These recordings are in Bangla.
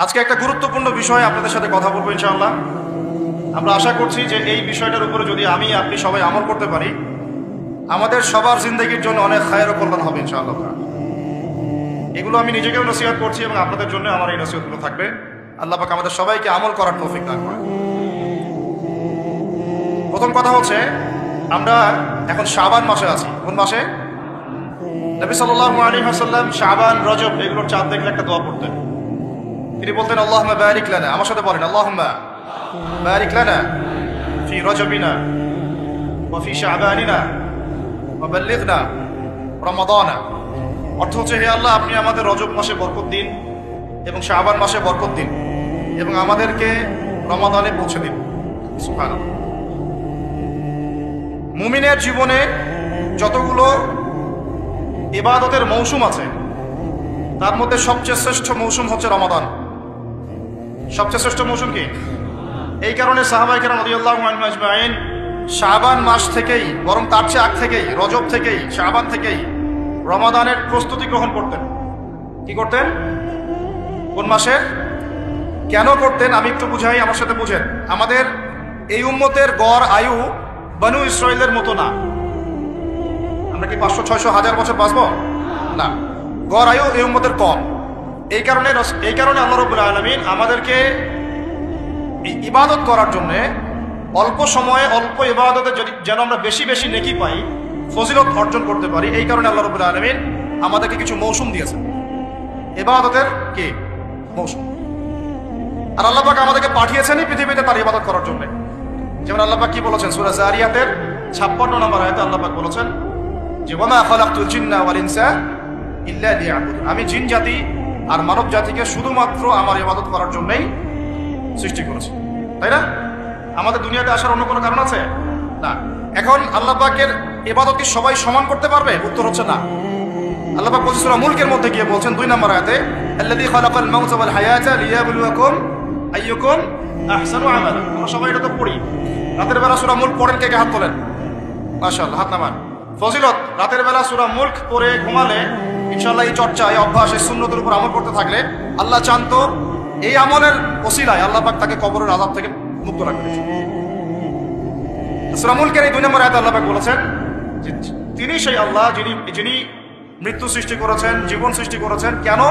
আজকে একটা গুরুত্বপূর্ণ বিষয় আপনাদের সাথে কথা বলবো ইনশাআল্লাহ। আমরা আশা করছি যে এই বিষয়টার উপরে যদি আমি আপনি সবাই আমল করতে পারি, আমাদের সবার জিন্দগির জন্য অনেক খায়ের ও কল্যাণ হবে ইনশাআল্লাহ। এগুলো আমি নিজেকেও নসিহত করছি এবং আপনাদের জন্য আমার এই নসিহতগুলো থাকবে। আল্লাহ পাক আমাদের সবাইকে আমল করার তৌফিক দান করেন। প্রথম কথা হচ্ছে, আমরা এখন শাবান মাসে আছি। কোন মাসে? নবী সাল্লাল্লাহু আলাইহি ওয়াসাল্লাম শাবান, রজব এগুলোর চাঁদ দেখলে একটা দোয়া পড়তেন। তিনি বলতেন, আল্লাহুম্মা বারিক লানা। আমার সাথে বলেন, আল্লাহুম্মা বারিক লানা ফি রজবিনা ওয়া ফি শাবানিনা ওয়া বাল্লিগনা রমাদানা। অর্থ হচ্ছে, হে আল্লাহ, আপনি আমাদের রজব মাসে বরকত দিন এবং শাবান মাসে বরকত দিন এবং আমাদেরকে রমাদানে পৌঁছে দিন। সুবহানাল্লাহ। মুমিনের জীবনে যতগুলো ইবাদতের মৌসুম আছে, তার মধ্যে সবচেয়ে শ্রেষ্ঠ মৌসুম হচ্ছে রমাদান। সবচেয়ে শ্রেষ্ঠ মৌসুম কি? এই কারণে সাহাবায়ে কেরাম রাদিয়াল্লাহু আনহুম আজমাইন শাবান মাস থেকেই, বরং তার চেয়ে আগ থেকেই, রজব থেকেই, শাবান থেকেই রমাদানের প্রস্তুতি গ্রহণ করতেন। কি করতেন? কোন মাসে কেন করতেন আমি একটু বুঝাই, আমার সাথে বুঝেন। আমাদের এই উম্মতের গড় আয়ু বনু ইসরাইলের মতো না। আমরা কি 500, 600, 1000 বছর বাঁচবো? না, গড় আয়ু এই উম্মতের কম। এই কারণে আল্লাহ রাব্বুল আলামিন আমাদেরকে ইবাদত করার জন্য অল্প সময়ে অল্প ইবাদতে যেন আমরা বেশি বেশি নেকি পাই, ফজিলত অর্জন করতে পারি, এই কারণে আল্লাহ রাব্বুল আলামিন আমাদেরকে কিছু মৌসুম দিয়েছেন, ইবাদতের কি মৌসুম। আর আল্লাহ পাক আমাদেরকে পাঠিয়েছেনই পৃথিবীতে তার ইবাদত করার জন্য। যেমন আল্লাহ পাক কি বলেছেন সূরা যারিয়াতের 56 নম্বর আয়াতে আল্লাহ পাক বলেছেন যে, ওয়ামা খালাকতুল জিন্না ওয়াল ইনসা ইল্লা লিয়াবুদুন। আমি জিন জাতি আর মানব জাতিকে শুধুমাত্র আমার ইবাদত করার জন্যই সৃষ্টি করেছি। তাই না? আমাদের দুনিয়াতে আসার অন্য কোনো কারণ আছে? না। এখন আল্লাহ পাকের ইবাদত কি সবাই সমান করতে পারবে? উত্তর হচ্ছে না। আল্লাহ পাক বলেছেন সূরা মুলকের মধ্যে গিয়ে বলছেন 2 নম্বর আয়াতে, আল্লাযী খালাকাল মাউতা ওয়াল হায়াতা লিয়াবলুয়াকুম আইয়ুকুম আহসানু আমালা। আমরা সবাই এটা তো পড়ি। রাতের বেলা সূরা মুলক পড়েন, কে কে হাত তোলেন? মাশাআল্লাহ, হাত নামান। ফজিলত, রাতের বেলা সূরা মুলক পড়ে ঘুমালে ইনশাআল্লাহ এই চর্চা, এই অভ্যাস, এই সুন্নতের উপর আমল করতে থাকলে আল্লাহ চান তো এই আমলের ওসিলায় আল্লাহ পাক তাকে কবরের আযাব থেকে মুক্ত রাখবেন। সূরা মুলকের এই 2 নম্বর আয়াতে আল্লাহ পাক বলেছেন যে তিনি সেই আল্লাহ যিনি মৃত্যু সৃষ্টি করেছেন, জীবন সৃষ্টি করেছেন। কেন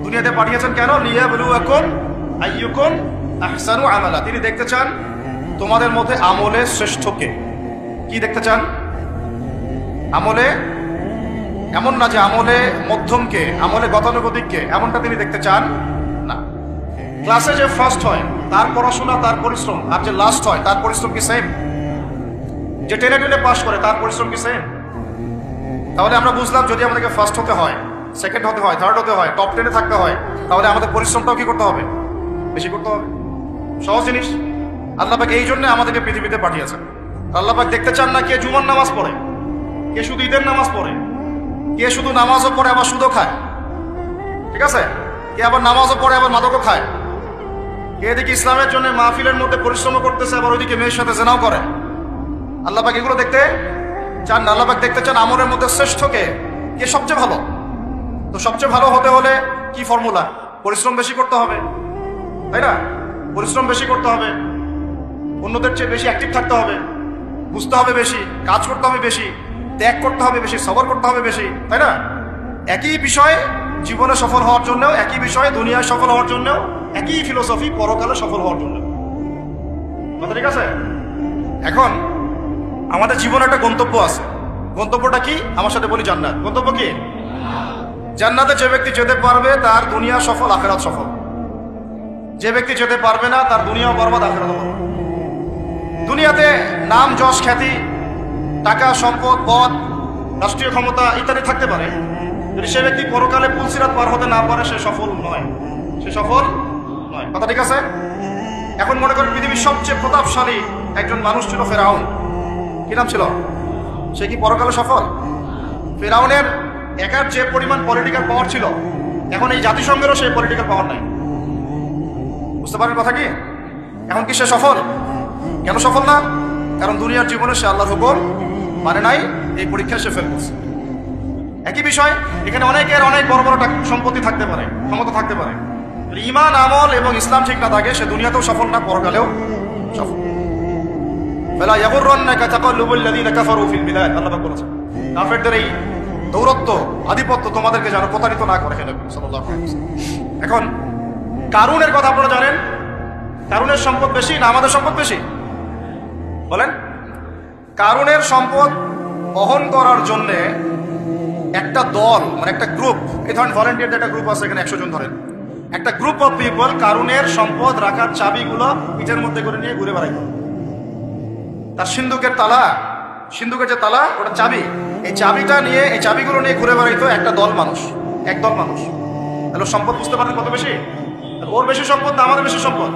দুনিয়াতে পাঠিয়েছেন? কেন? লিয়াবলুয়াকুম আইয়ুকুম আহসানু আমালা। তিনি দেখতে চান তোমাদের মধ্যে আমলে শ্রেষ্ঠকে। কি দেখতে চান? আমলে, এমন না যে আমলে মধ্যমকে, আমলে গতানুগতিককে, এমনটা তিনি দেখতে চান না। ক্লাসে যে ফার্স্ট হয় তার পড়াশোনা, তার পরিশ্রম, আর যে লাস্ট হয় তার পরিশ্রম কি সেম? যে টেনে টেনে পাস করে তার পরিশ্রম কি সেম? তাহলে আমরা বুঝলাম, যদি আমাদেরকে ফার্স্ট হতে হয়, সেকেন্ড হতে হয়, থার্ড হতে হয়, টপ 10-এ থাকতে হয়, তাহলে আমাদের পরিশ্রমটাও কি করতে হবে? বেশি করতে হবে। সহজ জিনিস। আল্লাহ পাক এই জন্য আমাদেরকে পৃথিবীতে পাঠিয়েছেন। আল্লাহ পাক দেখতে চান না কে জুমার নামাজ পড়ে, কে শুধু ঈদের নামাজ পড়ে, কে শুধু নামাজও পড়ে আবার সুদও খায়, ঠিক আছে, কে আবার নামাজও পড়ে আবার মাদকও খায়, কে এদিকে ইসলামের জন্য মাহফিলের মধ্যে পরিশ্রম করতেছে আবার ওইদিকে মেয়ের সাথে জেনাও করে। আল্লাহ পাক এগুলো দেখতে চান না। আল্লাহ পাক দেখতে চান আমলের মধ্যে শ্রেষ্ঠকে, কে সবচেয়ে ভালো। তো সবচেয়ে ভালো হতে হলে কি ফর্মুলা? পরিশ্রম বেশি করতে হবে, তাই না? পরিশ্রম বেশি করতে হবে, অন্যদের চেয়ে বেশি অ্যাক্টিভ থাকতে হবে, বুঝতে হবে বেশি, কাজ করতে হবে বেশি, ত্যাগ করতে হবে বেশি, সবর করতে হবে বেশি, তাই না? একই বিষয় জীবনে সফল হওয়ার জন্য, একই বিষয়ে দুনিয়ায় সফল হওয়ার জন্য, একই ফিলোসফি পরকালে সফল হওয়ার জন্য। কথা ঠিক আছে? এখন আমাদের জীবনে একটা গন্তব্য আছে। গন্তব্যটা কি? আমার সাথে বলি, জান্নাত। গন্তব্য কি? জান্নাতে যে ব্যক্তি যেতে পারবে তার দুনিয়া সফল, আখিরাত সফল। যে ব্যক্তি যেতে পারবে না তার দুনিয়াও বরবাদ, আখিরাতও বরবাদ। দুনিয়াতে নাম, যশ, খ্যাতি, টাকা, সম্পদ, পদ, রাষ্ট্রীয় ক্ষমতা ইত্যাদি থাকতে পারে, যদি সে ব্যক্তি পরকালে পুলসিরাত পার হতে না পারে সে সফল নয়, সে সফল নয়। কথা ঠিক আছে? এখন মনে করেন পৃথিবীর সবচেয়ে প্রতাপশালী একজন মানুষ ছিল ফেরাউন। কি নাম ছিল? সে কি পরকালে সফল? ফেরাউনের একার যে পরিমাণ পলিটিক্যাল পাওয়ার ছিল, এখন এই জাতিসংঘেরও সেই পলিটিক্যাল পাওয়ার নাই। বুঝতে পারেন কথা কি? এখন কি সে সফল? কেন সফল না? কারণ দুনিয়ার জীবনে সে আল্লাহর হুকুম মানে নাই, এই পরীক্ষায় সে ফেল করছে। একই বিষয়, এখানে অনেকের অনেক বড় বড় সম্পত্তি থাকতে পারে, ক্ষমতা থাকতে পারে, ঈমান আমল এবং ইসলাম ঠিক না থাকে সে দুনিয়াতেও সফল না, পরকালেও সফল। ফালা ইয়াগুররান্নাকা তাকাল্লুবুল লাযিনা কাফারু ফিল বিলাদ, আল্লাহ পাক বলেছেন কাফেরদের এই দৌরত্ব আধিপত্য তোমাদেরকে যেন প্রতারিত না করে। নবী সাল্লাল্লাহু আলাইহি ওয়াসাল্লাম। এখন কারুনের কথা আপনারা জানেন, কারুনের সম্পদ বেশি না আমাদের সম্পদ বেশি? বলেন। কারুনের সম্পদ বহন করার জন্য একটা দল, মানে একটা গ্রুপ, এই ধরেন ভলেন্টিয়ারদের একটা গ্রুপ আছে, এখানে 100 জন ধরেন, একটা গ্রুপ অফ পিপল কারুনের সম্পদ রাখার চাবিগুলো পিঠের মধ্যে করে নিয়ে ঘুরে বেড়াইত। তার সিন্ধুকের তালা, সিন্ধুকের যে তালা ওটা চাবি, এই চাবিটা নিয়ে, এই চাবিগুলো নিয়ে ঘুরে বেড়াইতো একটা দল মানুষ, একদল মানুষ। তাহলে সম্পদ বুঝতে পারেন কত বেশি? ওর বেশি সম্পদ না আমাদের বেশি সম্পদ?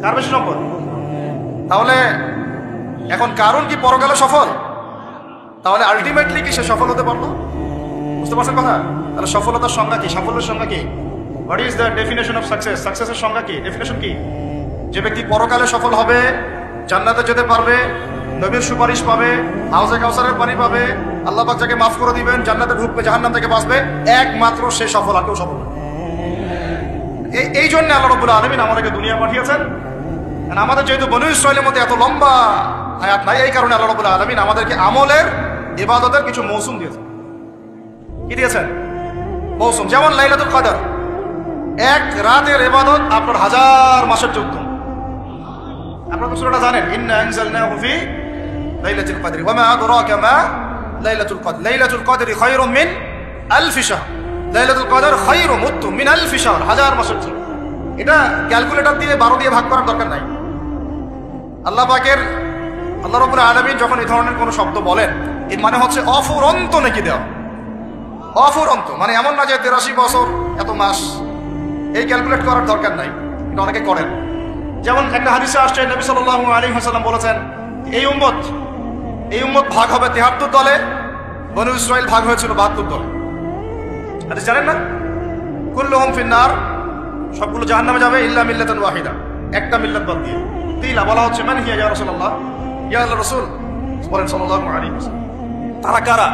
কার বেশি সম্পদ? তাহলে এখন কারণ কি পরকালে সফল? তাহলে আলটিমেটলি কি সে সফল হতে পারলো? বুঝতে পারছেন কথা? তাহলে সফলতার সংজ্ঞা কি? সাফল্যের সংজ্ঞা কি? What is the definition of success? সাকসেসের সংজ্ঞা কি? ডেফিনেশন কি? যে ব্যক্তি পরকালে সফল হবে, জান্নাতে যেতে পারবে, নবীর সুপারিশ পাবে, হাউজে কাউসারের পানি পাবে, আল্লাহ পাক যাকে মাফ করে দিবেন, জান্নাতে ঢুকবে, জাহান্নাম থেকে বাঁচবে, একমাত্র সে সফল, আর কেউ সফল। এই জন্য আল্লাহ রাব্বুল আলামিন আমাদেরকে দুনিয়া পাঠিয়েছেন। আমাদের যেহেতু বনু ইসরাইলের মধ্যে এত লম্বা হায়াত নাই, এই কারণে আল্লাহ রাব্বুল আলামিন আমাদেরকে আমলের, ইবাদতের কিছু মৌসুম দিয়েছেন। কি দিয়েছেন? মৌসুম। যেমন লাইলাতুল কদর, এক রাতের ইবাদত আপনার 1000 মাসের চেয়ে উত্তম। আপনারা তো সূরাটা জানেন, ইন্না আনজালনাহু ফি লাইলাতুল কদর ওয়া মা আদরাকা মা লাইলাতুল কদর, লাইলাতুল কদরি খায়রুম মিন আলফি শাহর, লাইলাতুল কদর খায়রুম উত্তম মিন আলফি শাহর, 1000 মাসের চেয়ে। এটা ক্যালকুলেটর দিয়ে 12 দিয়ে ভাগ করার দরকার নাই। আল্লাহ পাকের, আল্লাহ রাব্বুল আলামিন যখন এই ধরনের কোনো শব্দ বলেন, এর মানে হচ্ছে অফুরন্ত নেকি দেওয়া। অফুরন্ত মানে এমন না যে 83 বছর এত মাস, এই ক্যালকুলেট করার দরকার নাই, এটা অনেকে করেন। যেমন একটা হাদিসে আসছে, নবী সাল্লাল্লাহু আলাইহি ওয়াসাল্লাম বলেছেন এই উম্মত ভাগ হবে 73 দলে, বনু ইসরাইল ভাগ হয়েছিল 72 দলে। হাদিস জানেন না? কুল্লুহুম ফিন্নার, সবগুলো জাহান্নামে যাবে ইল্লা মিল্লাতান ওয়াহিদা, একটা মিল্লাত বাদ দিয়ে। তিলা বলা হচ্ছে মান হিয়া ইয়া রাসূলুল্লাহ, ইয়া আল্লাহর রাসূল বলেন সাল্লাল্লাহু আলাইহি ওয়াসাল্লাম তারা কারা?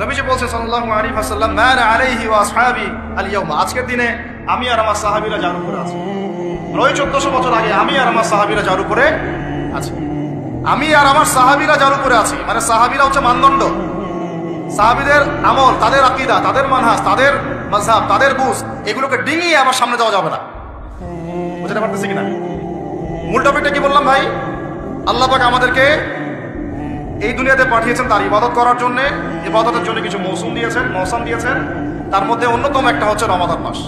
নবীজি বলছেন সাল্লাল্লাহু আলাইহি ওয়াসাল্লাম মা আনা আলাইহি ওয়া আসহাবি আল ইয়াউমা, আজকের দিনে আমি আর আমার সাহাবীরা যার উপরে আছি। ওই 1400 বছর আগে আমি আর আমার সাহাবীরা যার উপরে আছি, আমি আর আমার সাহাবীরা যার উপরে আছি, মানে সাহাবীরা হচ্ছে মানদণ্ড। সাহাবীদের আমল, তাদের আকীদা, তাদের মানহাজ, তাদের মাযহাব, তাদের বুঝ, এগুলোকে ডিঙিয়ে আমার সামনে যাওয়া যাবে না। বুঝতে পারতেছি কিনা? মূল টপিকটা কি বললাম ভাই? আল্লাহ পাক আমাদেরকে এই দুনিয়াতে পাঠিয়েছেন তার ইবাদত করার জন্য, ইবাদতের জন্য কিছু মৌসুম দিয়েছেন। তার মধ্যে অন্যতম একটা হচ্ছে রমাদান মাস।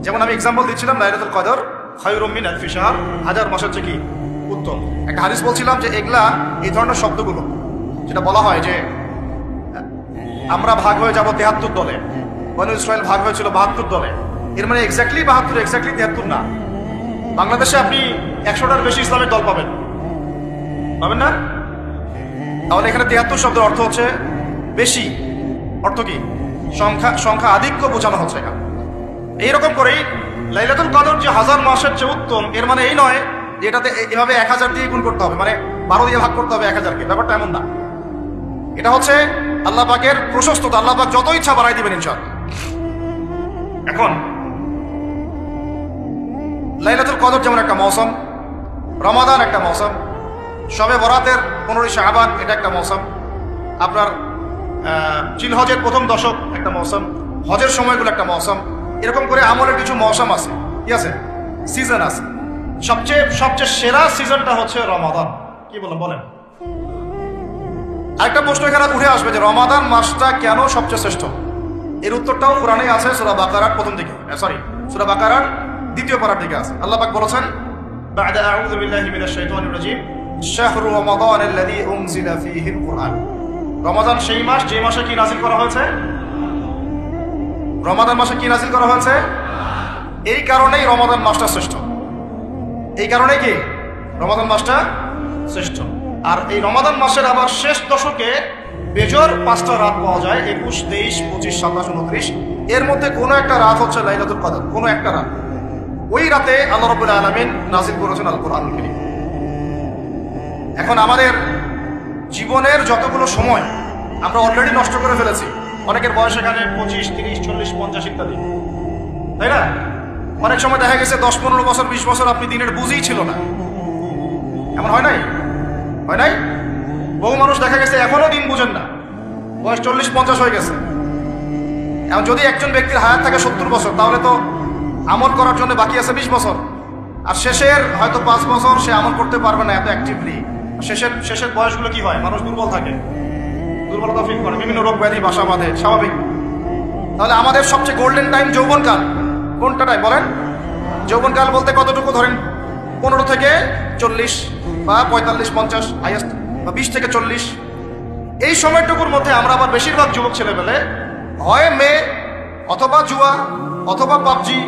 যেমন আমি এক্সাম্পল দিচ্ছিলাম লাইলাতুল কদর খায়রুম মিন আলফি শাহর, 1000 মাসের চেয়ে কি উত্তম। একটা হাদিস বলছিলাম যে এগুলা, এই ধরনের শব্দগুলো যেটা বলা হয় যে আমরা ভাগ হয়ে যাব 73 দলে, বনু ইসরাইল ভাগ হয়েছিল 72 দলে, এর মানে এক্স্যাক্টলি 72, এক্স্যাক্টলি 73 না। বাংলাদেশে আপনি 100টার বেশি ইসলামের দল পাবেন না? তাহলে এখানে 73 শব্দের অর্থ হচ্ছে বেশি, অর্থ কি? সংখ্যা আধিক্য বোঝানো হচ্ছে এখানে। এইরকম করেই লাইলাতুল কদর যে 1000 মাসের চেয়ে উত্তম, এর মানে এই নয় যে এটাতে এভাবে 1000 দিয়ে গুণ করতে হবে, মানে 12 দিয়ে ভাগ করতে হবে 1000কে, ব্যাপারটা এমন না। এটা হচ্ছে আল্লাহ পাকের প্রশস্ততা, আল্লাহ পাক যত ইচ্ছা বাড়াই দিবেন ইনশাআল্লাহ। এখন লাইলাতুল কদর যেমন একটা মৌসুম, রমাদান একটা মৌসুম, শবে বরাতের 15 শাবান এটা একটা মৌসুম, আপনার জিলহজের প্রথম দশক একটা মৌসুম, হজের সময়গুলো একটা মৌসুম, এরকম করে আমলের কিছু মৌসুম আছে, কি আছে? সিজন আছে। সবচেয়ে সেরা সিজনটা হচ্ছে রমাদান। কি বলেন? আরেকটা প্রশ্ন এখানে উঠে আসবে যে রমাদান মাসটা কেন সবচেয়ে শ্রেষ্ঠ? এর উত্তরটাও কোরআনে আছে, সূরা বাকারার প্রথম দিকে, সূরা বাকারার 2য় পারার দিকে আছে। আল্লাহ পাক বলেছেন বা'দা আউযু বিল্লাহি মিনাশ শাইতানির রাজীম শাহরু রমাদান আল্লাযী উনজিলা ফীহিল কুরআন। রমাদান সেই মাস যে মাসে কি নাযিল করা হয়েছে? রমাদান মাসে কি নাযিল করা হয়েছে? এই কারণেই রমাদান মাসটা শ্রেষ্ঠ। এই কারণে কি রমাদান মাসটা শ্রেষ্ঠ। আর এই রমাদান মাসের আবার শেষ দশকে বেজর 5টা রাত পাওয়া যায়, 21, 23, 25, 27, 29। এর মধ্যে কোনো একটা রাত হচ্ছে লাইলাতুল কদর, কোনো একটা রাত। ওই রাতে আল্লাহ রাব্বুল আলামিন নাযিল করেছেন আল কোরআনুল কারীম। এখন আমাদের জীবনের যতগুলো সময় আমরা অলরেডি নষ্ট করে ফেলেছি, অনেকের বয়স এখানে 25, 30, 40, 50 ইত্যাদি, তাই না? অনেক সময় দেখা গেছে 10-15 বছর 20 বছর আপনি দিনের বুঝেই ছিল না। এমন হয় নাই? হয় নাই? বহু মানুষ দেখা গেছে এখনো দিন বুঝেন না, বয়স 40-50 হয়ে গেছে। এখন যদি একজন ব্যক্তির হায়াত থাকে 70 বছর, তাহলে তো আমল করার জন্য বাকি আছে 20 বছর। আর শেষের হয়তো 5 বছর সে আমল করতে পারবে না এত অ্যাক্টিভলি। শেষের বয়সগুলো কি হয়? মানুষ দুর্বল থাকে, দুর্বলতা ফিল করে, বিভিন্ন রোগ ব্যাধি বাসা বাঁধে, স্বাভাবিক। তাহলে আমাদের সবচেয়ে গোল্ডেন টাইম যৌবনকাল কোনটা টাইম বলেন? যৌবনকাল বলতে কতটুকু ধরেন? 15 থেকে 40 বা 45-50 হাইয়েস্ট, বা 20 থেকে 40। এই সময়টুকুর মধ্যে আমরা আবার বেশিরভাগ যুবক ছেলেবেলে হয় মেয়ে, অথবা জুয়া, অথবা পাবজি,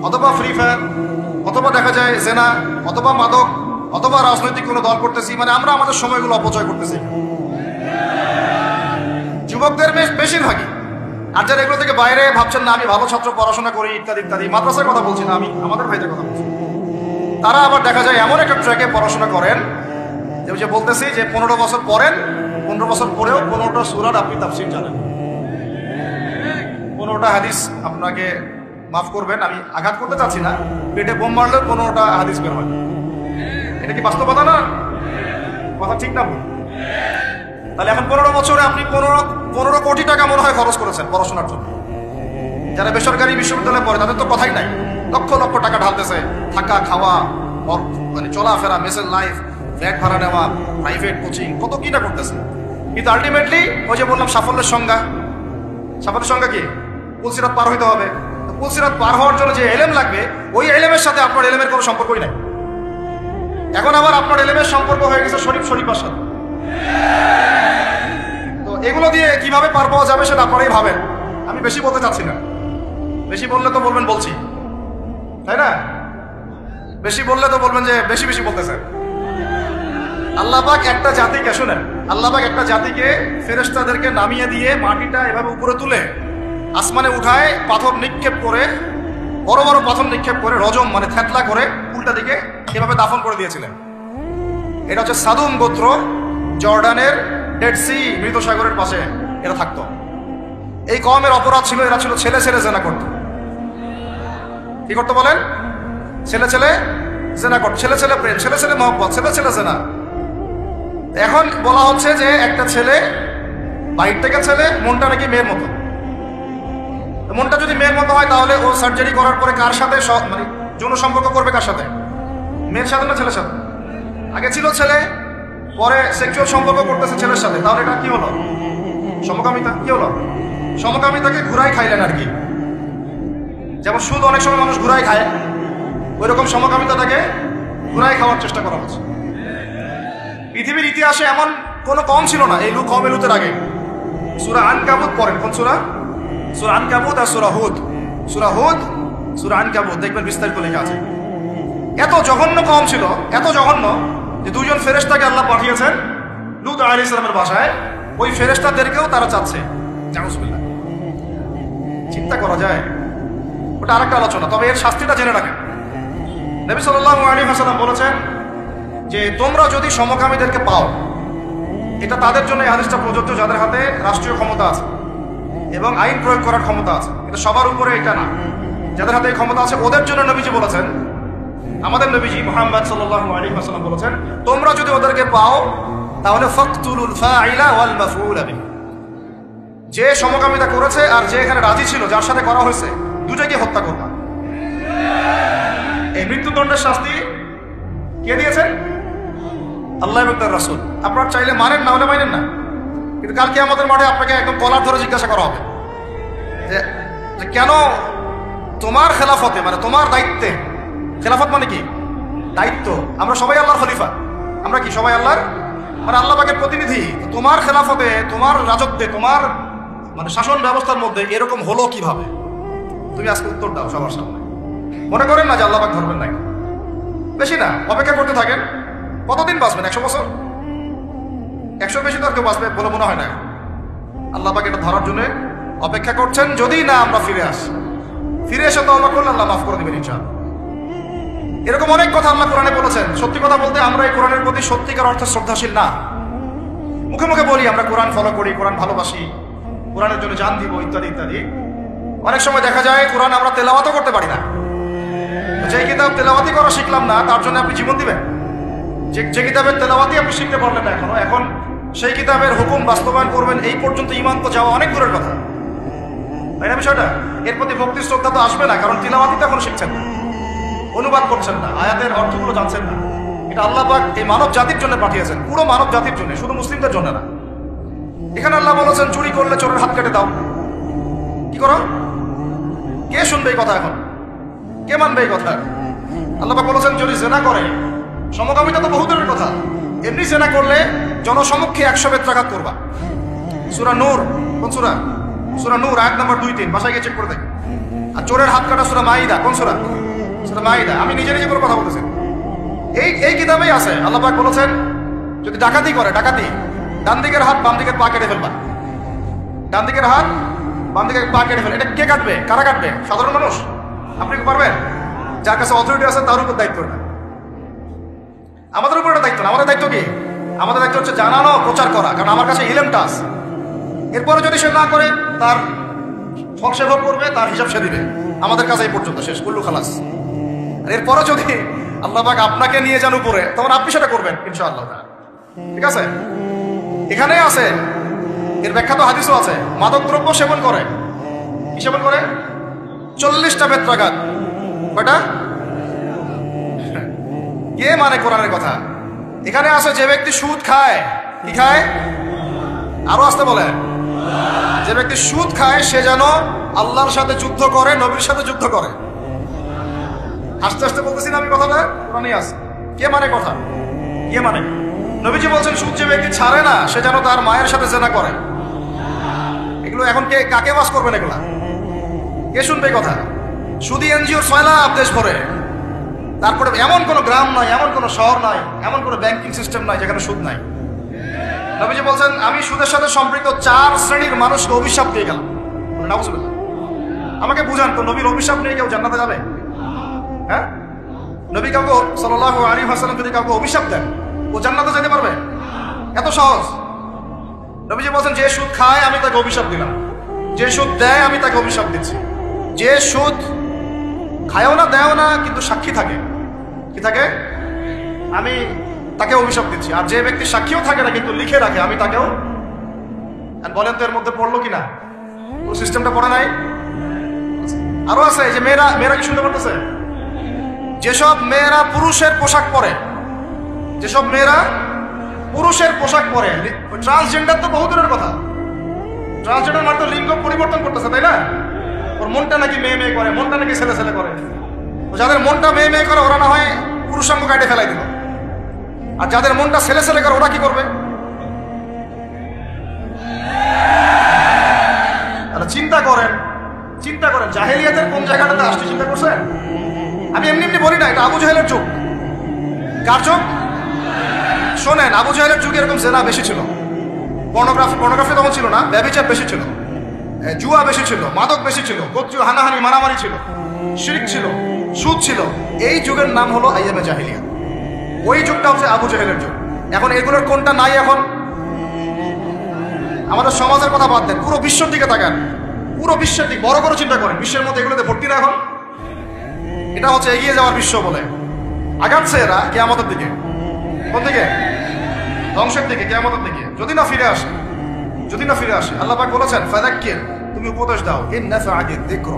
অথবা ফ্রি ফায়ার, অথবা দেখা যায় জেনা, অথবা মাদক, অথবা রাজনৈতিক কোনো দল করতেছি। মানে আমরা আমাদের সময়গুলো অপচয় করতেছি, যুবকদের বেশিরভাগই। আর যারা এগুলো থেকে বাইরে ভাবছেন না আমি ভালো ছাত্র, পড়াশোনা করি ইত্যাদি ইত্যাদি, মাদ্রাসার কথা বলছি না আমি, আমাদের ভাইদের কথা বলছি, তারা আবার দেখা যায় এমন একটা ট্র্যাকে পড়াশোনা করেন যে বলতেছি যে 15 বছর পড়েন, 15 বছর পরেও 15টা সূরার আপনি তাফসীর জানেন, 15টা হাদিস। আপনাকে মাফ করবেন, আমি আঘাত করতে চাচ্ছি না, পেটে বোম মারলেও 15টা হাদিস বের হয়। এটা কি বাস্তবতা না? কথা ঠিক না ভুল? তাহলে এখন 15 বছরে আপনি 15 কোটি টাকা মনে হয় খরচ করেছেন পড়াশোনার জন্য। যারা বেসরকারি বিশ্ববিদ্যালয়ে পড়ে তাদের তো কথাই নাই, লক্ষ লক্ষ টাকা ঢালতেছে, থাকা খাওয়া, মানে চলাফেরা, মেসের লাইফ, ফ্ল্যাট ভাড়া নেওয়া, প্রাইভেট কোচিং, কত কি না করতেছে। কিন্তু আলটিমেটলি ওই যে বললাম সাফল্যের সংজ্ঞা কি? পুলসিরাত পার হইতে হবে। পুলসিরাত পার হওয়ার জন্য যে এলেম লাগবে, ওই এলেমের সাথে আপনার এলেমের কোনো সম্পর্কই নাই। এখন আবার আপনার এলেমের সম্পর্ক হয়ে গেছে শরীফার সাথে। তো এগুলো দিয়ে কিভাবে পার পাওয়া যাবে সেটা আপনারাই ভাবেন, আমি বেশি বলতে চাচ্ছি না। বেশি বললে তো বলবেন বলছি, তাই না? বেশি বললে তো বলবেন যে বেশি বেশি বলতেছেন। আল্লাহ পাক একটা জাতিকে, শুনেন, আল্লাহ পাক একটা জাতিকে ফেরেশতাদেরকে নামিয়ে দিয়ে মাটিটা এভাবে উপরে তুলে আসমানে উঠায়, পাথর নিক্ষেপ করে, বড় বড় পাথর নিক্ষেপ করে, রজম মানে থেতলা করে উল্টা দিকে এভাবে দাফন করে দিয়েছিলেন। এটা হচ্ছে সাদুম গোত্র, জর্ডানের ডেড সি, মৃত সাগরের পাশে এরা থাকতো। এই কওমের অপরাধ ছিল, এরা ছিল ছেলে ছেলে জেনা করত। কি করতো বলেন? ছেলে ছেলে জেনা করত, ছেলে ছেলে প্রেম, ছেলে ছেলে মহব্বত, ছেলে ছেলে জেনা। এখন বলা হচ্ছে যে একটা ছেলে, বাইর থেকে ছেলে, মনটা নাকি মেয়ের মতো। মনটা যদি মেয়ের মতো হয় তাহলে ও সার্জারি করার পরে কার সাথে মানে যৌন সম্পর্ক করবে? কার সাথে? মেয়ের সাথে না ছেলের সাথে? আগে ছিল ছেলে, পরে সেক্সুয়াল সম্পর্ক করতেছে ছেলের সাথে, তাহলে এটা কি হলো? সমকামিতা। কি হলো? সমকামিতাকে ঘুরাই খাইলেন আর কি। যেমন সুদ অনেক সময় মানুষ ঘুরাই খায়, ওই রকম সমকামিতাটাকে ঘুরাই খাওয়ার চেষ্টা করা হচ্ছে। পৃথিবীর ইতিহাসে এমন কোনো কম ছিল না এই কম এলুতের আগে। সূরা আনকাবুত পড়েন, কোন সূরা? সূরা আনকাবুত আর সূরা হুদ। সূরা হুদ, সূরা আনকাবুত দেখবেন বিস্তারিত লেখা আছে। এত জঘন্য কম ছিল, এত জঘন্য যে দুজন ফেরেশতাকে আল্লাহ পাঠিয়েছেন লূত আলাইহিস সালামের বাসায়, ওই ফেরেশতাদেরকেও তারা চাচ্ছে। নাউজুবিল্লাহ। চিন্তা করা যায়? ওটা আরেকটা আলোচনা, তবে এর শাস্তিটা জেনে রাখেন। নবী সাল্লাল্লাহু আলাইহি ওয়াসাল্লাম বলেছেন যে তোমরা যদি সমকামীদেরকে পাও, এটা তাদের জন্য এই হাদিসটা প্রযোজ্য যাদের হাতে রাষ্ট্রীয় ক্ষমতা আছে এবং আইন প্রয়োগ করার ক্ষমতা আছে। এটা সবার উপরে এটা না, যাদের হাতে এই ক্ষমতা আছে ওদের জন্য নবীজি বলেছেন, আমাদের নবীজি মুহাম্মদ সাল্লাল্লাহু আলাইহি ওয়াসাল্লাম বলেছেন, তোমরা যদি ওদেরকে পাও তাহলে ফাকতুলুল ফাইলা ওয়াল মাফউল বিহি, যে সমকামিতা করেছে আর যে এখানে রাজি ছিল, যার সাথে করা হয়েছে, দুটোকে হত্যা করবা। এই মৃত্যুদণ্ডের শাস্তি কে দিয়েছেন? আল্লাহ এবং তার রাসূল। আপনারা চাইলে মানেন, না হলে মানেন না, কিন্তু কালকে আমাদের মাঠে আপনাকে একদম কলার ধরে জিজ্ঞাসা করা হবে যে কেন তোমার খেলাফতে, মানে তোমার দায়িত্বে, খেলাফত মানে কি? দায়িত্ব। আমরা সবাই আল্লাহর খলিফা, আমরা কি সবাই আল্লাহর, মানে আল্লাহ পাকের প্রতিনিধি। তোমার খেলাফতে, তোমার রাজত্বে, তোমার মানে শাসন ব্যবস্থার মধ্যে এরকম হলো কিভাবে? তুমি আজকে উত্তর দাও সবার সামনে। মনে করেন না যে আল্লাহ পাক ধরবেন না, বেশি না, অপেক্ষা করতে থাকেন। কতদিন বাঁচবেন? 100 বছর? 100 বেশি তো আর কেউ বাঁচবে বলে মনে হয় না। আল্লাহ পাক এটা ধরার জন্য অপেক্ষা করছেন, যদি না আমরা ফিরে আসি, ফিরে এসে তওবা করলে আল্লাহ মাফ করে দিবেন ইনশাআল্লাহ। এরকম অনেক কথা আল্লাহ কোরআনে বলেছেন। সত্যি কথা বলতে আমরা এই কোরআনের প্রতি সত্যিকার অর্থে শ্রদ্ধাশীল না। মুখে মুখে বলি আমরা কোরআন ফলো করি, কোরআন ভালোবাসি, কোরআনের জন্য জান দিব ইত্যাদি ইত্যাদি। অনেক সময় দেখা যায় কোরআন আমরা তেলাওয়াতও করতে পারি না। কিতাব তেলাওয়াতি করা শিখলাম না, তার জন্য আপনি জীবন দিবেন? যে কিতাবের তেলাওয়াতি আপনি শিখতে পারলেন না এখনো, এখন সেই কিতাবের হুকুম বাস্তবায়ন করবেন, এই পর্যন্ত ঈমান তো যাওয়া অনেক দূরের কথা, তাই না বিষয়টা? এর প্রতি ভক্তি শ্রদ্ধা তো আসবে না, কারণ তিলাওয়াতি তো এখন শিখছেন না, অনুবাদ করছেন না, আয়াতের অর্থগুলো জানছেন না। এটা আল্লাহ পাক এই মানব জাতির জন্য পাঠিয়েছেন, পুরো মানব জাতির জন্য, শুধু মুসলিমদের জন্য না। এখানে আল্লাহ বলেছেন চুরি করলে চোরের হাত কেটে দাও। কি করো? কে শুনবে এই কথা? এখন কে মানবে এই কথা? আল্লাহ পাক বলেছেন যদি জেনা করে, সমকামিতা তো বহু দূরের কথা, এমনি জেনা করলে জনসমক্ষে 100 বেত্রাঘাত করবা। সূরা নূর, কোন সূরা? সূরা নূর আয়াত নাম্বার 2-3, বাসায় গিয়ে চেক করে দেখেন। আর চোরের হাত কাটা সূরা মাইদা, কোন সূরা? সূরা মাইদা। আমি নিজে নিজে করে কথা বলতেছি, এই কিতাবেই আছে। আল্লাহ পাক বলেছেন যদি ডাকাতি করে, ডাকাতি, ডান দিকের হাত বাম দিকের পা কেটে ফেলবা। ডান দিকের হাত বাম দিকের পা কেটে ফেলে। এটা কে কাটবে? কারা কাটবে? সাধারণ মানুষ? আপনি কি পারবেন? যার কাছে অথরিটি আছে তার উপর দায়িত্ব না, আমাদের উপর এটা দায়িত্ব না। আমাদের দায়িত্ব কি? আমাদের দায়িত্ব হচ্ছে জানানো, প্রচার করা, কারণ আমার কাছে ইলমটা আছে। এরপরে যদি সে না করে, তার ফল সে ভোগ করবে, তার হিসাব সে দিবে। আমাদের কাছে এই পর্যন্ত শেষ, কুল্লু খালাস। আর এরপরে যদি আল্লাহ পাক আপনাকে নিয়ে যান উপরে, তখন আপনি সেটা করবেন ইনশাআল্লাহ, ঠিক আছে? এখানে আছে, এর ব্যাখ্যা তো হাদিসও আছে। মাদক দ্রব্য সেবন করে, কি সেবন করে? 40টা বেত্রাঘাত। কয়টা? কে মানে কোরআনের কথা? এখানে আছে যে ব্যক্তি সুদ খায়, কি খায়? আরো আসতে বলে, যে ব্যক্তি সুদ খায় সে যেন আল্লাহর সাথে যুদ্ধ করে, নবীর সাথে যুদ্ধ করে। আস্তে আস্তে বলতেছি না আমি কথাটা, কোরআনে আছে। কে মানে কথা? কে মানে? নবীজি বলছেন সুদ যে ব্যক্তি ছাড়ে না সে যেন তার মায়ের সাথে জেনা করে। এগুলো এখন কে কাকে বাস করবেন? এগুলা কে শুনবে কথা? সুদী এনজিওর 6 লাখ দেশ ভরে, তারপরে এমন কোনো গ্রাম নাই, এমন কোনো শহর নাই, এমন কোনো ব্যাংকিং সিস্টেম নাই যেখানে সুদ নাই। নবীজি বলছেন আমি সুদের সাথে সম্পৃক্ত 4 শ্রেণীর মানুষকে অভিশাপ দিয়ে গেলাম। নাউজুবিল্লাহ। আমাকে বুঝান তো, নবীর অভিশাপ নিয়ে কেউ জান্নাতে যাবে? হ্যাঁ? নবী কাউকে সাল্লাল্লাহু আলাইহি ওয়াসাল্লাম যদি কাউকে অভিশাপ দেন, ও জান্নাতে যেতে পারবে? এত সহজ? নবীজি বলছেন যে সুদ খায় আমি তাকে অভিশাপ দিলাম, যে সুদ দেয় আমি তাকে অভিশাপ দিচ্ছি। যে সুদ খায়ও না, দেয়ও না, কিন্তু সাক্ষী থাকে, কি থাকে? আমি তাকে অভিশাপ দিচ্ছি। আর যে ব্যক্তি সাক্ষীও থাকে না কিন্তু লিখে রাখে, আমি তাকেও। বলেন তো এর মধ্যে পড়লো কিনা? পুরো সিস্টেমটা পড়ে নাই? আরো আছে যে মেয়েরা কি শুনতে পারতেছে? যেসব মেয়েরা পুরুষের পোশাক পরে, যেসব মেয়েরা পুরুষের পোশাক পরে, ট্রান্সজেন্ডার তো বহু দূরের কথা। ট্রান্সজেন্ডার মানে তো লিঙ্গ পরিবর্তন করতেছে, তাই না? ওর মনটা নাকি মেয়ে মেয়ে করে, মনটা নাকি ছেলে ছেলে করে। যাদের মনটা মেয়ে মেয়ে করে ওরা না হয় পুরুষাঙ্গ কাটে ফেলাই দিল, আর যাদের মনটা ছেলে ছেলে করে ওরা কি করবে? চিন্তা করেন, চিন্তা করেন জাহেলিয়াতের কোন জায়গাটাতে আসছে, চিন্তা করছেন? আমি এমনি এমনি বলি না, এটা আবু জাহেলের যুগ। কার যুগ? শোনেন, আবু জাহেলের যুগে এরকম জেনা বেশি ছিল, পর্নোগ্রাফি তখন ছিল না, ব্যভিচার বেশি ছিল, জুয়া বেশি ছিল, মাদক বেশি ছিল, গোত্রীয় হানাহানি মারামারি ছিল, শিরক ছিল, সুদ ছিল। এই যুগের নাম হলো আইয়ামে জাহেলিয়া। ওই যুগটা হচ্ছে আবু জাহেলের যুগ। এখন এগুলোর কোনটা নাই? এখন আমাদের সমাজের কথা বাদ দেন, পুরো বিশ্বের দিকে তাকান, পুরো বিশ্বের দিক বড় করে চিন্তা করেন। বিশ্বের মধ্যে এগুলোতে ভর্তি না এখন? এটা হচ্ছে এগিয়ে যাওয়ার বিশ্ব বলে। আগাচ্ছে এরা কিয়ামতের দিকে। কোন দিকে? ধ্বংসের দিকে, কিয়ামতের দিকে। যদি না ফিরে আসে, যদি না ফিরে আসে। আল্লাহ পাক বলেছেন ফাযাক্কির, তুমি উপদেশ দাও, ইন নাফআতিদ যিকর,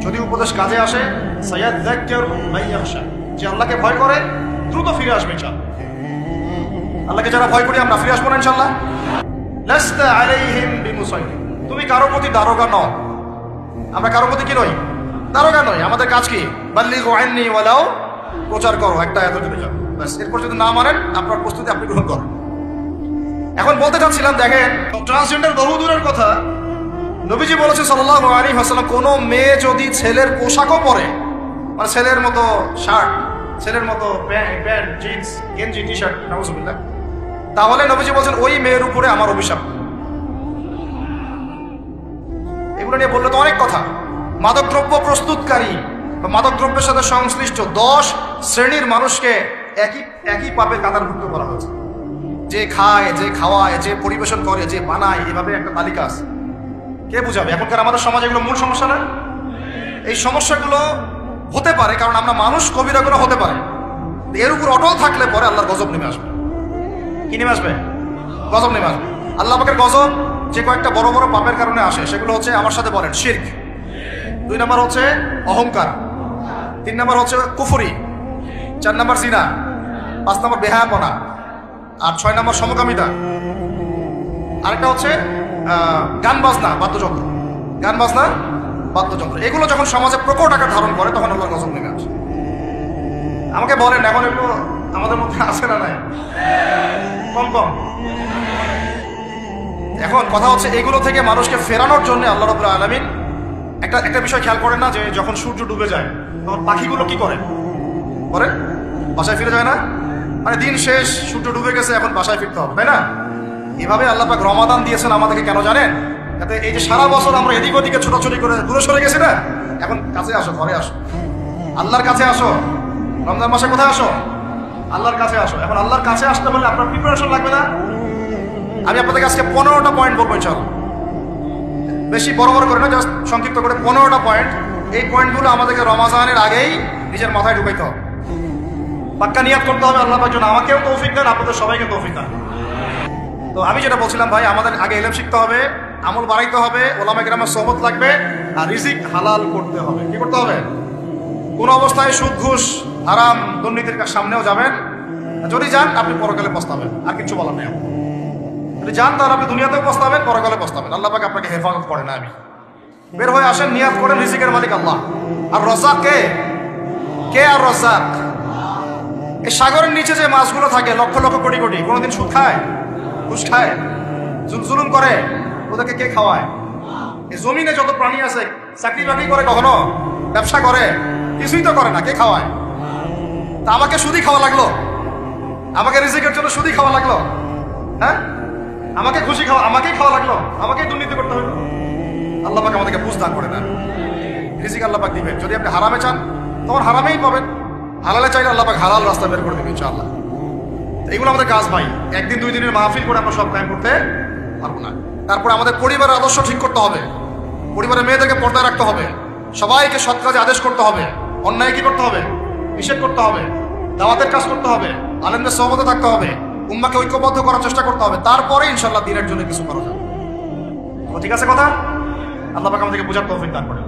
যদি উপদেশ কাজে আসে, সায়াযাক্কারু মান ইয়াখশা, যে আল্লাহকে ভয় করে দ্রুত ফিরে আসবে ইনশাআল্লাহ। আল্লাহকে যারা ভয় করি আমরা ফিরে আসবো না ইনশাআল্লাহ। লাস্তা আলাইহিম বিমুসাইতির, তুমি কারো প্রতি দারোগা নও। আমরা কারো প্রতি কি নই? দারোগা নই। আমাদের কাজ কি? বাল্লিগু আন্নী ওয়ালাউ, প্রচার করো, একটা আয়াত জুড়ে যাও, ব্যাস। এরপর যদি না মানেন আপনার প্রস্তুতি আপনি গ্রহণ করেন। এখন বলতে চাচ্ছিলাম, দেখেন ট্রান্সজেন্ডার বহু দূরের কথা, নবীজি বলেছেন সাল্লাল্লাহু আলাইহি ওয়াসাল্লাম কোন মেয়ে যদি ছেলের পোশাকও পরে, মানে ছেলের মতো শার্ট, ছেলের মতো প্যান্ট, জিন্স, গেঞ্জি, টি শার্ট, নাউজুবিল্লাহ, তাহলে নবীজি বলছেন ওই মেয়ের উপরে আমার অভিশাপ। এগুলো নিয়ে বললে তো অনেক কথা। মাদকদ্রব্য প্রস্তুতকারী বা মাদকদ্রব্যের সাথে সংশ্লিষ্ট 10 শ্রেণীর মানুষকে একই পাপে কাতারভুক্ত করা হয়েছে। যে খায়, যে খাওয়ায়, যে পরিবেশন করে, যে বানায়, এভাবে একটা তালিকা আছে। কে বুঝাবে? এখনকার আমাদের সমাজে এগুলো মূল সমস্যা না? এই সমস্যাগুলো হতে পারে, কারণ আমরা মানুষ, কবিরা গুনাহ হতে পারে। এর উপর অটল থাকলে পরে আল্লাহর গজব নেমে আসবে। কি নেমে আসবে? গজব নেমে আসবে। আল্লাহ পাকের গজব যে কয়েকটা বড় বড় পাপের কারণে আসে সেগুলো হচ্ছে, আমার সাথে বলেন, শিরক। 2 নম্বর হচ্ছে অহংকার। 3 নম্বর হচ্ছে কুফরি। 4 নম্বর জিনা। 5 নম্বর বেহায়াপনা। আর 6 নম্বর সমকামিতা। আরেকটা হচ্ছে গান বাজনা, বাদ্যযন্ত্র। গান বাজনা, বাদ্যযন্ত্র, এগুলো যখন সমাজে প্রকট আকার ধারণ করে তখন আল্লাহর গজব নেমে আসে। আমাকে বলেন, এখন এগুলো আমাদের মধ্যে আছে না নাই? কম কম। এখন কথা হচ্ছে, এগুলো থেকে মানুষকে ফেরানোর জন্য আল্লাহ রাব্বুল আলামিন একটা বিষয় খেয়াল করেন না, যে যখন সূর্য ডুবে যায় তখন পাখিগুলো কি করে? বাসায় ফিরে যায় না? মানে দিন শেষ, সূর্য ডুবে গেছে, এখন বাসায় ফিরতে হবে, তাই না? এভাবে আল্লাহ পাক রমাদান দিয়েছেন আমাদেরকে, কেন জানেন? যাতে এই যে সারা বছর আমরা এদিক ওদিকে ছোটাছুটি করে দূরে সরে গেছি না, এখন কাছে আসো, ঘরে আসো, আল্লাহর কাছে আসো। রমজান মাসে কোথায় আসো? আল্লাহর কাছে আসো। এখন আল্লাহর কাছে আসতে বললে আপনার প্রিপারেশন লাগবে না? আমি আপনাদেরকে আজকে 15টা পয়েন্ট বলবো ইনশাআল্লাহ। বেশি বড় বড় করে না, জাস্ট সংক্ষিপ্ত করে 15টা পয়েন্ট। এই পয়েন্টগুলো আমাদেরকে রমাজানের আগেই নিজের মাথায় ঢুকাইতে হবে। পাক্কা নিয়াত করতে হবে আল্লাহ পাকের জন্য। আমাকেও তৌফিক দেন, আপনাদের সবাইকে তৌফিক দেন। তো আমি যেটা বলছিলাম ভাই, আমাদের আগে ইলম শিখতে হবে, আমল বাড়াইতে হবে, ওলামা কেরামের সোহবত লাগবে, আর রিজিক হালাল করতে হবে। কি করতে হবে? কোন অবস্থায় সুদ, ঘুষ, হারাম, দুর্নীতির সামনেও যাবেন। যদি যান আপনি পরকালে পস্তাবেন, আর কিছু বলার নেই। যদি যান তাহলে আপনি দুনিয়াতেও পস্তাবেন, পরকালে পস্তাবেন। আল্লাহ পাক আপনাকে হেফাজত করে না। আমি বের হয়ে আসেন, নিয়াত করেন, রিজিকের মালিক আল্লাহ। আর রাজ্জাক কে? কে আর রাজ্জাক? এই সাগরের নিচে যে মাছগুলো থাকে লক্ষ লক্ষ কোটি কোটি, কোনোদিন সুদ খায়? ঘুষ খায়? জুলুম করে? ওদেরকে কে খাওয়ায়? এই জমিনে যত প্রাণী আছে চাকরি বাকরি করে, কখনো ব্যবসা করে? কিছুই তো করে না। কে খাওয়ায়? তা আমাকে সুদই খাওয়া লাগলো? আমাকে রিজিকের জন্য সুদই খাওয়া লাগলো? হ্যাঁ, আমাকে খুশি খাওয়া, আমাকেই খাওয়া লাগলো? আমাকেই দুর্নীতি করতে হলো? আল্লাহ পাক আমাদেরকে বুঝ দান করে না। রিজিক আল্লাহ পাক দিবেন। যদি আপনি হারামে চান তখন হারামেই পাবেন, হালালে চাইলে আল্লাহ পাক হালাল রাস্তা বের করে দেবেন ইনশাআল্লাহ। এগুলো আমাদের কাজ ভাই। একদিন 2 দিনের মাহফিল করে আমরা সব কায়েম করতে পারবো না। তারপরে আমাদের পরিবারের আদর্শ ঠিক করতে হবে, পরিবারের মেয়েদেরকে পর্দায় রাখতে হবে, সবাইকে সৎ কাজে আদেশ করতে হবে, অন্যায় কি করতে হবে? নিষেধ করতে হবে, দাওয়াতের কাজ করতে হবে, আলেমদের সহমতে থাকতে হবে, উম্মাকে ঐক্যবদ্ধ করার চেষ্টা করতে হবে। তারপরে ইনশাআল্লাহ দিনের জন্য কিছু করা যাবে। ঠিক আছে কথা? আল্লাহ পাক আমাদেরকে বোঝার তৌফিক দান করেন।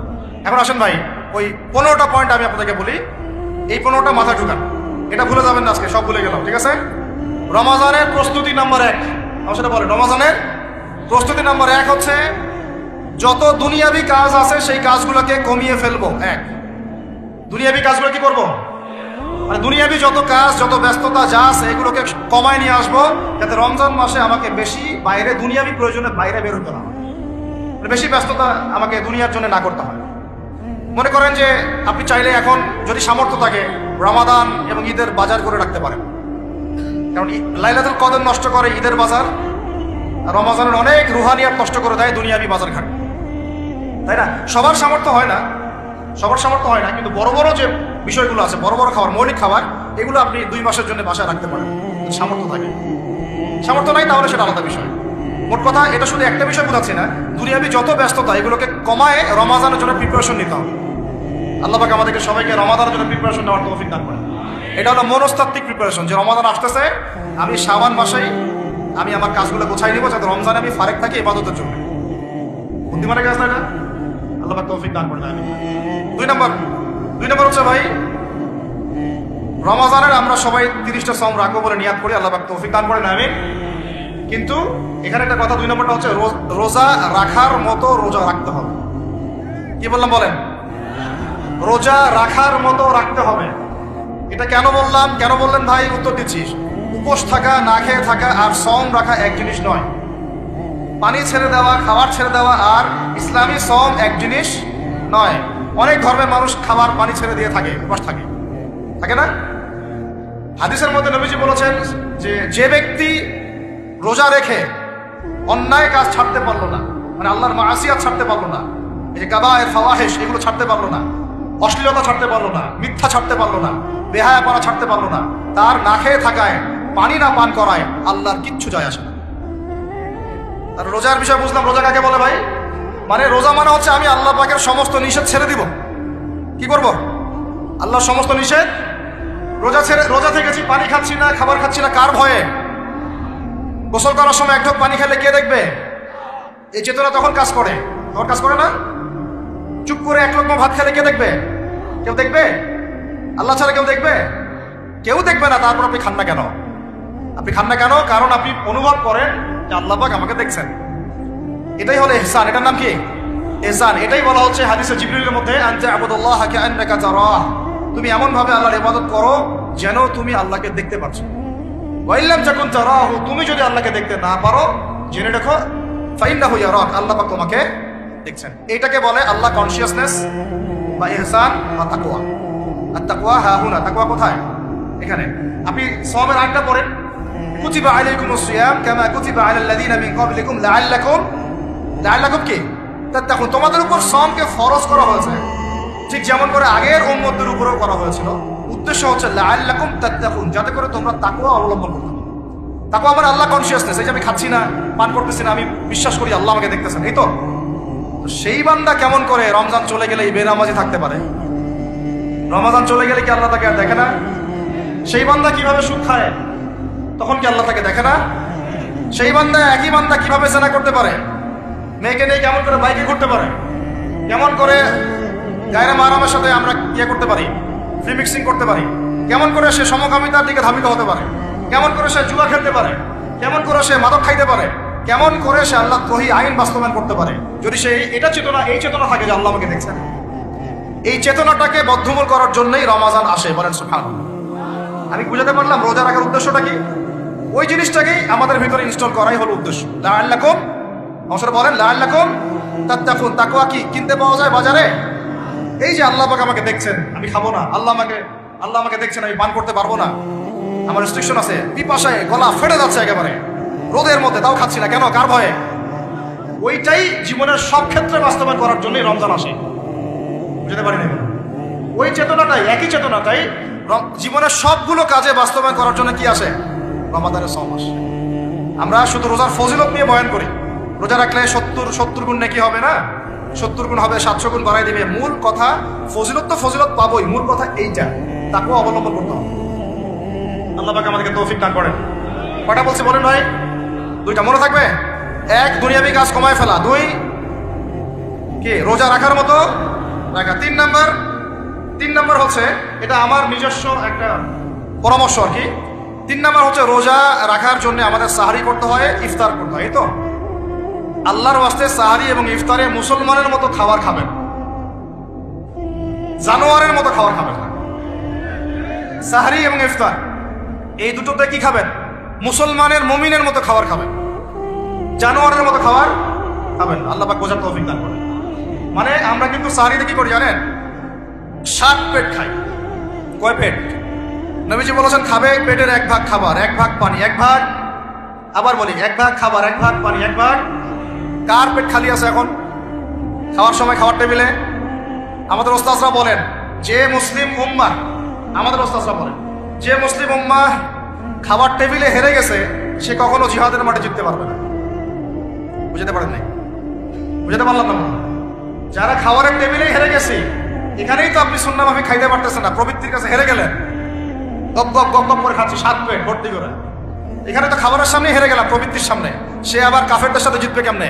এখন আসেন ভাই, ওই 15টা পয়েন্ট আমি আপনাদেরকে বলি, এই 15টা মাথা ঢুকান। এটা ভুলে যাবেন না, আজকে সব ভুলে গেলাম, ঠিক আছে? রমাজানের প্রস্তুতি নাম্বার 1, আমার সাথে বলেন। রমাজানের প্রস্তুতি নাম্বার 1 হচ্ছে যত দুনিয়াবি কাজ আছে সেই কাজগুলোকে কমিয়ে ফেলবো। 1, দুনিয়াবি কাজগুলো কি করবো? মানে দুনিয়াবি যত কাজ, যত ব্যস্ততা যা আছে এগুলোকে কমায় নিয়ে আসবো, যাতে রমজান মাসে আমাকে বেশি বাইরে দুনিয়াবি প্রয়োজনে বাইরে বের হতে না হয়, বেশি ব্যস্ততা আমাকে দুনিয়ার জন্য না করতে হয়। মনে করেন যে আপনি চাইলে এখন যদি সামর্থ্য থাকে রমাদান এবং ঈদের বাজার করে রাখতে পারেন, কারণ লাইলাতুল কদর নষ্ট করে ঈদের বাজার, আর রমাজানের অনেক রুহানিয়াত নষ্ট করে দেয় দুনিয়াবি বাজার ঘাট, তাই না? সবার সামর্থ্য হয় না, সবার সামর্থ্য হয় না, কিন্তু বড় বড় যে বিষয়গুলো আছে, বড় বড় খাবার, মৌলিক খাবার, এগুলো আপনি 2 মাসের জন্য বাসায় রাখতে পারেন সামর্থ্য থাকে। সামর্থ্য নাই তাহলে সেটা আলাদা বিষয়। মোট কথা, এটা শুধু একটা বিষয় বোঝাচ্ছি না, দুনিয়াবি যত ব্যস্ততা এগুলোকে কমায় রমাজানের জন্য প্রিপারেশন নিতে হবে। আল্লাহ পাক আমাদেরকে সবাইকে রমাদানের জন্য প্রিপারেশন নেওয়ার তৌফিক দান করেন। এটা হলো মনস্তাত্ত্বিক প্রিপারেশন, যে রমাদান আসতেছে, আমি শাবান মাসেই আমি আমার কাজগুলো গোছাই নিব, যাতে রমজানে আমি ফারেক থাকি ইবাদতের জন্য। বুদ্ধিমানের কাজ না এটা? আল্লাহ পাক তৌফিক দান করেন। 2 নম্বর হচ্ছে ভাই, রমাজানের আমরা সবাই 30টা সওম রাখবো বলে নিয়াত করি, আল্লাহ পাক তৌফিক দান করেন, আমিন। কিন্তু এখানে একটা কথা, 2 নম্বরটা হচ্ছে রোজা রাখার মতো রোজা রাখতে হবে। কি বললাম বলেন? রোজা রাখার মতো রাখতে হবে। এটা কেন বললাম, কেন বললেন ভাই? উত্তর দিচ্ছিস। উপোস থাকা, না খেয়ে থাকা আর সওম রাখা এক জিনিস নয়। পানি ছেড়ে দেওয়া, খাবার ছেড়ে দেওয়া আর ইসলামী সওম এক জিনিস নয়। অনেক ধর্মের মানুষ খাবার পানি ছেড়ে দিয়ে থাকে, উপোস থাকে, থাকে না? হাদিসের মধ্যে নবীজি বলেছেন যে ব্যক্তি রোজা রেখে অন্যায় কাজ ছাড়তে পারলো না, মানে আল্লাহর মাসিয়াত ছাড়তে পারলো না, এই যে কাবায়ের ফাওয়াহিশ এগুলো ছাড়তে পারলো না, অশ্লীলতা ছাড়তে পারলো না, মিথ্যা ছাড়তে পারলো না, বেহায়াপনা ছাড়তে পারলো না, তার না খেয়ে থাকায়, পানি না পান করায় আল্লাহর কিচ্ছু যায় আসে না। আর রোজার বিষয় বুঝলাম। রোজা কাকে বলে ভাই? মানে রোজা মানে হচ্ছে আমি আল্লাহ পাকের সমস্ত নিষেধ ছেড়ে দিব। কি করব? আল্লাহর সমস্ত নিষেধ। রোজা থেকেছি, পানি খাচ্ছি না, খাবার খাচ্ছি না, কার ভয়ে? গোসল করার সময় এক ঢোক পানি খেলে কে দেখবে? এই চেতনা তখন কাজ করে, তখন কাজ করে না? চুপ করে এক লোকমা ভাত খেলে কে দেখবে? কেউ দেখবে? আল্লাহ ছাড়া কেউ দেখবে? কেউ দেখবে না। তারপর আপনি খান না কেন? আপনি খান না কেন? কারণ আপনি অনুভব করেন যে আল্লাহ পাক আমাকে দেখছেন। এটাই হলো ইহসান। এটার নাম কি? ইহসান। এটাই বলা হচ্ছে হাদিসে জিবরিলের মধ্যে, আনতা আবুদুল্লাহ কাআন্নাকা তারাহ, তুমি এমন ভাবে আল্লাহর ইবাদত করো যেন তুমি আল্লাহকে দেখতে পাচ্ছো। ওয়া ইল্লাম তাকুন তারাহু, তুমি যদি আল্লাহকে দেখতে না পারো জেনে রাখো ফাইন্নাহু ইয়ারাক, আল্লাহ পাক তোমাকে দেখছেন। এটাকে বলে আল্লাহ কনসিয়াসনেস বা ইহসান বা তাকওয়া। আর তাকওয়া হাহুনা, তাকওয়া কোথায়? এখানে। আপনি সওমের আয়াতটা পড়েন, কুতিবা আলাইকুমুস সিয়াম কামা কুতিবা আলাল লাযিনা মিন ক্বাবলিকুম লাআল্লাকুম কি তাত্তাকুন, তোমাদের উপর সওমকে ফরজ করা হয়েছে ঠিক যেমন করে আগের উম্মতদের উপরেও করা হয়েছিল। উদ্দেশ্য হচ্ছে লাআল্লাকুম তাত্তাকুন, যাতে করে তোমরা তাকওয়া অবলম্বন করতে পারো। তাকওয়া মানে আল্লাহ কনসিয়াসনেস, এই যে আমি খাচ্ছি না, পান করতেছি না, আমি বিশ্বাস করি আল্লাহ আমাকে দেখতেছেন, এই তো। সেই বান্দা কেমন করে রমজান চলে গেলে বেনামাজি থাকতে পারে? রমজান চলে গেলে কি আল্লাহ তাকে আর দেখে না? সেই বান্দা কিভাবে সুদ খায়, তখন কি আল্লাহ তাকে দেখে না? সেই বান্দা, একই বান্দা কিভাবে জেনা করতে পারে? মেয়েকে নিয়ে কেমন করে বাইকে ঘুরতে পারে? কেমন করে গায়রা মাহরামের সাথে আমরা ইয়ে করতে পারি, ফ্রি মিক্সিং করতে পারি? কেমন করে সে সমকামিতার দিকে ধাবিত হতে পারে? কেমন করে সে জুয়া খেলতে পারে? কেমন করে সে মাদক খাইতে পারে? কেমন করে সে আল্লাহ ওহী আইন বাস্তবায়ন করতে পারে? যদি সে এটা চেতনা, এই চেতনা থাকে যে আল্লাহ আমাকে দেখছেন, এই চেতনাটাকে বদ্ধমূল করার জন্যই রমাজান আসে। বলেন সুবহানাল্লাহ। আমি বুঝাতে পারলাম রোজা রাখার উদ্দেশ্যটা কি? ওই জিনিসটাকেই আমাদের ভিতরে ইনস্টল করাই হলো উদ্দেশ্য। লাআল্লাকুম, অবসর বলেন লাআল্লাকুম তাত্তাকুন। তাকওয়া কি কিনতে পাওয়া যায় বাজারে? এই যে আল্লাহ পাক আমাকে দেখছেন, আমি খাবো না, আল্লাহ আমাকে দেখছেন, আমি পান করতে পারবো না, আমার রেস্ট্রিকশন আছে, পিপাসায় গলা ফেটে যাচ্ছে একেবারে রোদের মধ্যে, তাও খাচ্ছি না কেন? কার ভয়ে? ওইটাই জীবনের সব ক্ষেত্রে বাস্তবায়ন করার জন্যই রমজান আসে। বুঝতে পারি না? ওই চেতনাটাই, একই চেতনাটাই জীবনের সবগুলো কাজে বাস্তবায়ন করার জন্য কি আসে? রমাদানের সওম আসে। আমরা শুধু রোজার ফজিলত নিয়ে বয়ান করি, রোজা রাখলে 70 গুণ নাকি হবে না, 70 গুণ হবে, 700 গুণ বাড়াই দিবে। মূল কথা ফজিলত তো ফজিলত পাবোই, মূল কথা এইটা, তাকেও অবলম্বন করতে হবে। আল্লাহ পাক আমাদেরকে তৌফিক দান করেন। কয়টা বলছি বলেন ভাই? 2টা মনে থাকবে। 1, দুনিয়াবি কাজ কমায় ফেলা। 2, কি রোজা রাখার মতো রাখা। 3 নাম্বার হচ্ছে, এটা আমার নিজস্ব একটা পরামর্শ আর কি। 3 নাম্বার হচ্ছে রোজা রাখার জন্য আমাদের সাহারি করতে হয়, ইফতার করতে হয়, এই তো। আল্লাহর ওয়াস্তে সাহারি এবং ইফতারে মুসলমানের মতো খাবার খাবেন, জানোয়ারের মতো খাবার খাবেন না। সাহারি এবং ইফতার এই দুটোতে কি খাবেন? মুসলমানের, মুমিনের মতো খাবার খাবেন, জানোয়ারের মতো খাবার খাবেন। আল্লাহ পাক বোঝার তৌফিক দান করেন। মানে আমরা কিন্তু সাহারিতে কি করি জানেন? 7 পেট খাই। কয় পেট? নবীজি বলেছেন খাবে পেটের 1 ভাগ খাবার, 1 ভাগ পানি, 1 ভাগ, আবার বলি 1 ভাগ খাবার, 1 ভাগ পানি, 1 ভাগ। কার পেট খালি আছে এখন খাওয়ার সময় খাওয়ার টেবিলে? আমাদের ওস্তাদরা বলেন যে মুসলিম উম্মাহ, আমাদের ওস্তাদরা বলেন যে মুসলিম উম্মাহ খাবার টেবিলে হেরে গেছে সে কখনো জিহাদের মাঠে জিততে পারবে না। বুঝতে পারেন নাই? বুঝতে পারলাম না? যারা খাবারের টেবিলেই হেরে গেছে, এখানেই তো আপনি সুন্নাহভাবে খাইতে পারতেছেন না, প্রবৃত্তির কাছে হেরে গেলেন, গপ গপ গপ গপ করে খাচ্ছি 7 পেট ভর্তি করে। এখানে তো খাবারের সামনে হেরে গেলাম, প্রবৃত্তির সামনে। সে আবার কাফেরদের সাথে জিতবে কেমনে?